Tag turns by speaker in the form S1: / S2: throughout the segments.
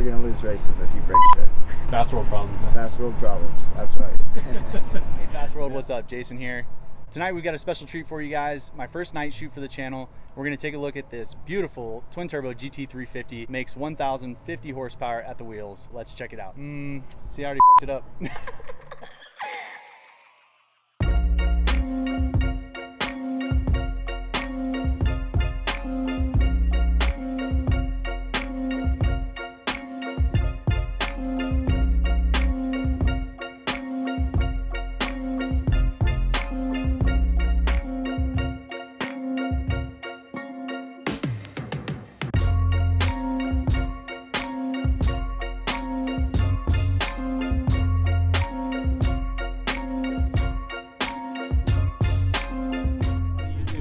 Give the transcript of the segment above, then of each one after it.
S1: you're gonna lose races if you break shit.
S2: Fast world problems, man.
S1: Fast world problems, that's right.
S2: Hey Fast World, what's up? Jason here. Tonight we got a special treat for you guys. My first night shoot for the channel. We're gonna take a look at this beautiful twin turbo GT350. Makes 1,050 horsepower at the wheels. Let's check it out. See, I already fucked it up.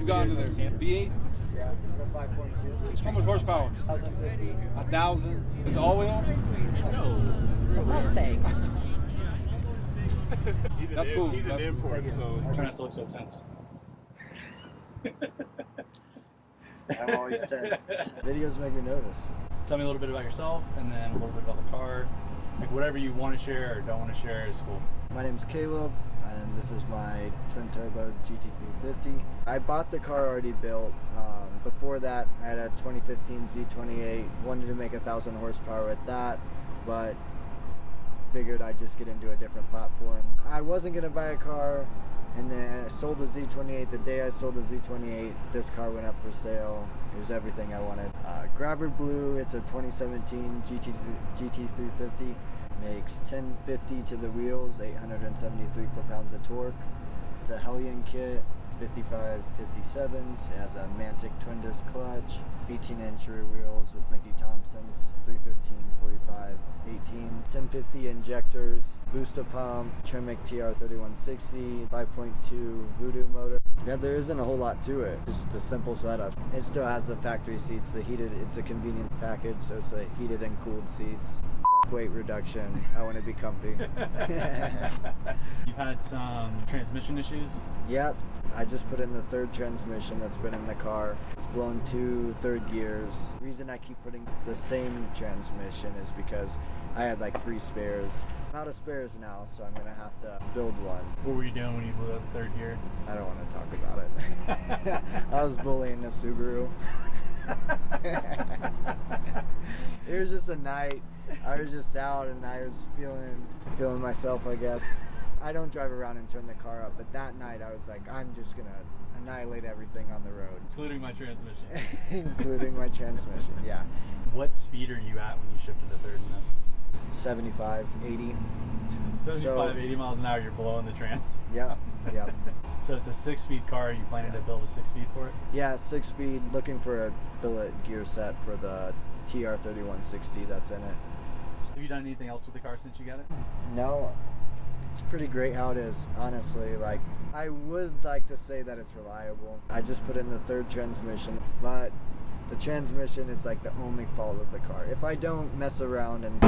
S3: Gone to there. V8?
S1: Yeah, it's a 5.2.
S3: How much horsepower?
S1: 1,050.
S3: 1,000. Is it all wheel?
S4: No. It's a Mustang.
S3: That's cool.
S5: He's an import, so.
S2: Try not to look so tense.
S1: I'm always tense. Videos make me nervous.
S2: Tell me a little bit about yourself and then a little bit about the car. Like whatever you want to share or don't want to share is cool.
S1: My name's Caleb, and this is my twin turbo GT350. I bought the car already built. Before that, I had a 2015 Z28. Wanted to make 1,000 horsepower with that, but figured I'd just get into a different platform. I wasn't gonna buy a car, and then I sold the Z28. The day I sold the Z28, this car went up for sale. It was everything I wanted. Grabber Blue, it's a 2017 GT350. Makes 1050 to the wheels, 873 foot-pounds of torque. It's a hellion kit, 55 57s. It has a Mantic twin disc clutch, 18-inch rear wheels with Mickey Thompson's 315 45 18, 1050 injectors, booster pump, Tremec TR3160, 5.2 Voodoo motor. Yeah, there isn't a whole lot to it. Just a simple setup. It still has the factory seats, the heated. It's a convenient package, so it's a heated and cooled seats. Weight reduction. I want to be comfy.
S2: You've had some transmission issues?
S1: Yep. I just put in the third transmission that's been in the car. It's blown 2 third gears. The reason I keep putting the same transmission is because I had like free spares. I'm out of spares now, so I'm gonna have to build one.
S2: What were you doing when you blew up third gear?
S1: I don't want to talk about it. I was bullying a Subaru. It was just a night. I was just out and I was feeling myself, I guess. I don't drive around and turn the car up, but that night I was like, I'm just gonna annihilate everything on the road.
S2: Including my transmission.
S1: Including my transmission, yeah.
S2: What speed are you at when you shifted to third in this?
S1: 75, 80.
S2: 75, 80 miles an hour, you're blowing the trans.
S1: Yep, yep.
S2: So it's a 6-speed car. Are you planning to build a 6-speed for it?
S1: Yeah, 6-speed, looking for a billet gear set for the TR3160 that's in it.
S2: Have you done anything else with the car since you got it?
S1: No, it's pretty great how it is, honestly. Like, I would like to say that it's reliable. I just put in the third transmission, but the transmission is like the only fault of the car. If I don't mess around and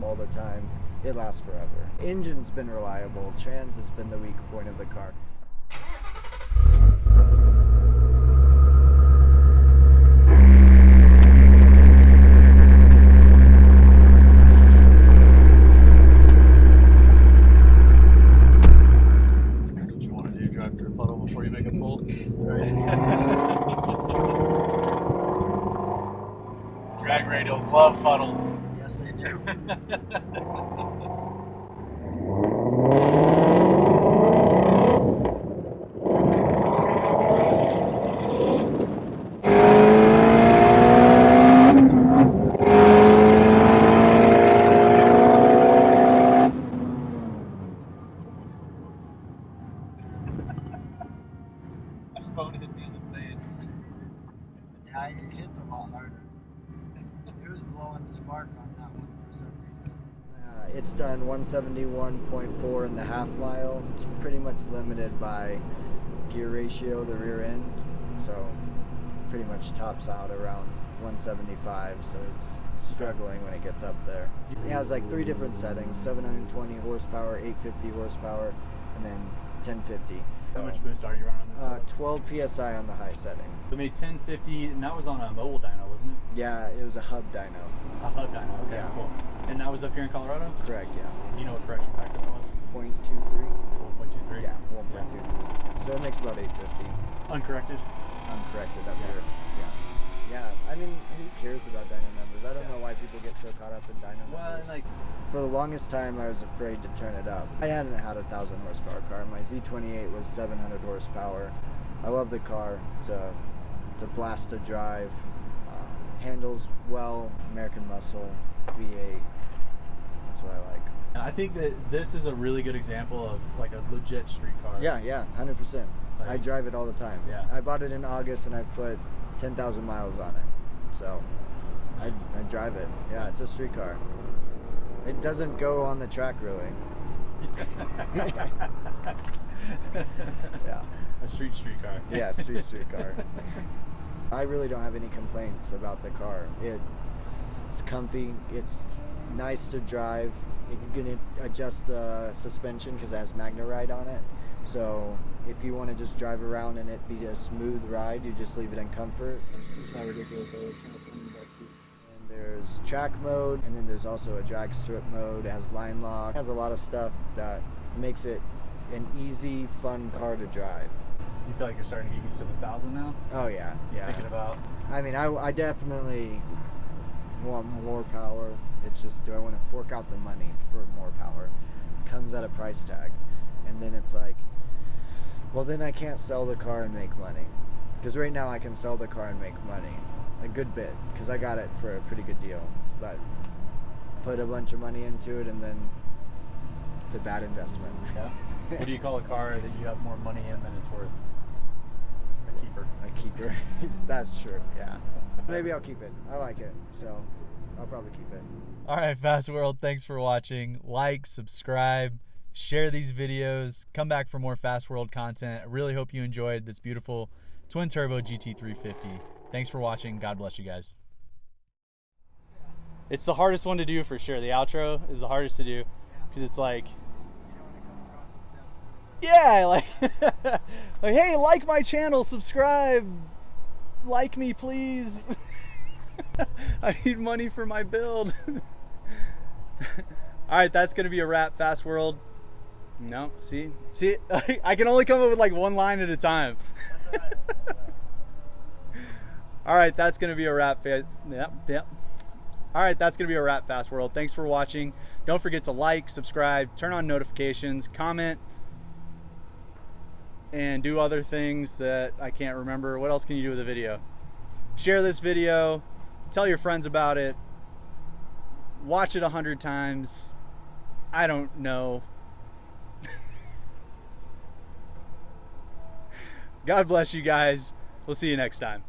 S1: all the time, it lasts forever. Engine's been reliable. Trans has been the weak point of the car.
S2: Before you make a pull.
S1: Right.
S2: Drag radials love puddles.
S1: Yes, they do.
S2: Phone hit me in the face.
S1: Yeah, it hits a lot harder. It was blowing spark on that one for some reason. It's done 171.4 in the half mile. It's pretty much limited by gear ratio, the rear end. So pretty much tops out around 175, so it's struggling when it gets up there. It has like 3 different settings: 720 horsepower, 850 horsepower, and then 1050.
S2: How much boost are you running on this?
S1: 12 psi on the high setting.
S2: We made 1050, and that was on a mobile dyno, wasn't it?
S1: Yeah, it was a hub dyno.
S2: A hub dyno, okay,
S1: Yeah.
S2: cool. that was up here in Colorado?
S1: Correct, yeah.
S2: Do you know what correction factor that was?
S1: 0.23.
S2: 1.23?
S1: Yeah, 1.23. So it makes about 850.
S2: Uncorrected?
S1: Uncorrected up here. Yeah. I mean, who cares about dyno numbers? I don't know why people get so caught up in dyno numbers.
S2: Like,
S1: for the longest time, I was afraid to turn it up. I hadn't had a 1,000 horsepower car. My Z28 was 700 horsepower. I love the car. It's a blast to drive. Handles well. American muscle. V8. That's what I like.
S2: and I think that this is a really good example of like a legit street car.
S1: Yeah, 100%. I
S2: Like-
S1: drive it all the time.
S2: Yeah.
S1: I bought it in August and I put 10,000 miles on it. So
S2: Nice.
S1: I drive it. Yeah, it's a street car. It doesn't go on the track really. Yeah.
S2: A street car.
S1: Yeah, street car. I really don't have any complaints about the car. It's comfy. It's nice to drive. You can adjust the suspension because it has MagneRide on it. So if you want to just drive around and it be a smooth ride, you just leave it in comfort.
S2: It's not ridiculous. I would kind of put in the backseat.
S1: And there's track mode, and then there's also a drag strip mode. It has line lock. It has a lot of stuff that makes it an easy, fun car to drive.
S2: Do you feel like you're starting to get used to the 1,000 now?
S1: Oh yeah, yeah.
S2: Thinking about.
S1: I mean, I definitely want more power. It's just, do I want to fork out the money for more power? Comes at a price tag. And then it's like, well, then I can't sell the car and make money. Because right now I can sell the car and make money. A good bit, because I got it for a pretty good deal. But put a bunch of money into it and then it's a bad investment.
S2: Yeah. What do you call a car that you have more money in than it's worth? A keeper.
S1: A keeper. That's true, yeah. Maybe I'll keep it. I like it, so I'll probably keep it.
S2: All right, Fast World, thanks for watching. Like, subscribe, share these videos. Come back for more Fast World content. I really hope you enjoyed this beautiful twin turbo GT350. Thanks for watching. God bless you guys. It's the hardest one to do for sure. The outro is the hardest to do because it's like, yeah, like, like, hey, like my channel, subscribe, like me, please. I need money for my build. All right, that's gonna be a wrap, Fast World. No, see, I can only come up with like one line at a time. All right, that's gonna be a wrap. Yep. All right, that's gonna be a wrap, Fast World. Thanks for watching. Don't forget to like, subscribe, turn on notifications, comment, and do other things that I can't remember. What else can you do with a video? Share this video, tell your friends about it, watch it 100 times. I don't know. God bless you guys. We'll see you next time.